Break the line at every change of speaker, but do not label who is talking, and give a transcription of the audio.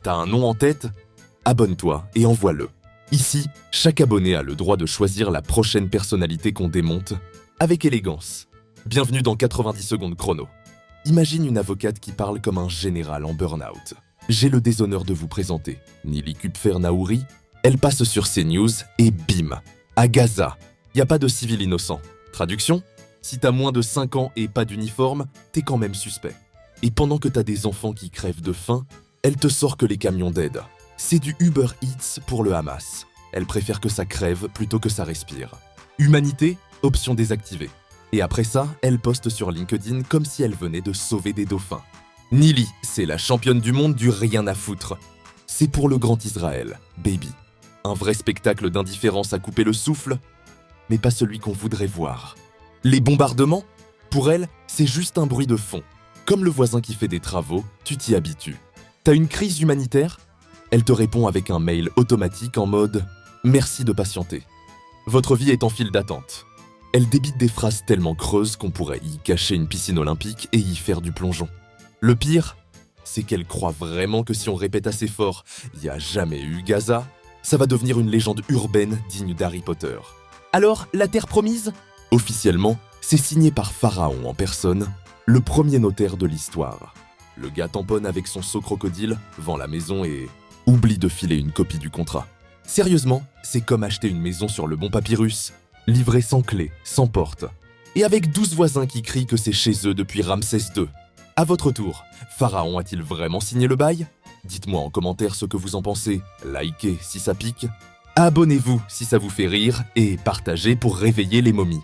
T'as un nom en tête? Abonne-toi et envoie-le. Ici, chaque abonné a le droit de choisir la prochaine personnalité qu'on démonte avec élégance. Bienvenue dans 90 secondes chrono. Imagine une avocate qui parle comme un général en burn-out. J'ai le déshonneur de vous présenter Nili Kupfer-Naouri. Elle passe sur CNews et bim, à Gaza, y a pas de civil innocent. Traduction? Si t'as moins de 5 ans et pas d'uniforme, t'es quand même suspect. Et pendant que t'as des enfants qui crèvent de faim, elle te sort que les camions d'aide. C'est du Uber Eats pour le Hamas. Elle préfère que ça crève plutôt que ça respire. Humanité, option désactivée. Et après ça, elle poste sur LinkedIn comme si elle venait de sauver des dauphins. Nili, c'est la championne du monde du rien à foutre. C'est pour le grand Israël, baby. Un vrai spectacle d'indifférence à couper le souffle, mais pas celui qu'on voudrait voir. Les bombardements, pour elle, c'est juste un bruit de fond. Comme le voisin qui fait des travaux, tu t'y habitues. T'as une crise humanitaire? Elle te répond avec un mail automatique en mode « Merci de patienter ». Votre vie est en file d'attente. Elle débite des phrases tellement creuses qu'on pourrait y cacher une piscine olympique et y faire du plongeon. Le pire, c'est qu'elle croit vraiment que si on répète assez fort « Il n'y a jamais eu Gaza », ça va devenir une légende urbaine digne d'Harry Potter. Alors, la terre promise? Officiellement, c'est signé par Pharaon en personne, le premier notaire de l'histoire. Le gars tamponne avec son seau crocodile, vend la maison et oublie de filer une copie du contrat. Sérieusement, c'est comme acheter une maison sur le bon papyrus, livrée sans clé, sans porte. Et avec 12 voisins qui crient que c'est chez eux depuis Ramsès II. À votre tour, Pharaon a-t-il vraiment signé le bail? Dites-moi en commentaire ce que vous en pensez, likez si ça pique, abonnez-vous si ça vous fait rire et partagez pour réveiller les momies.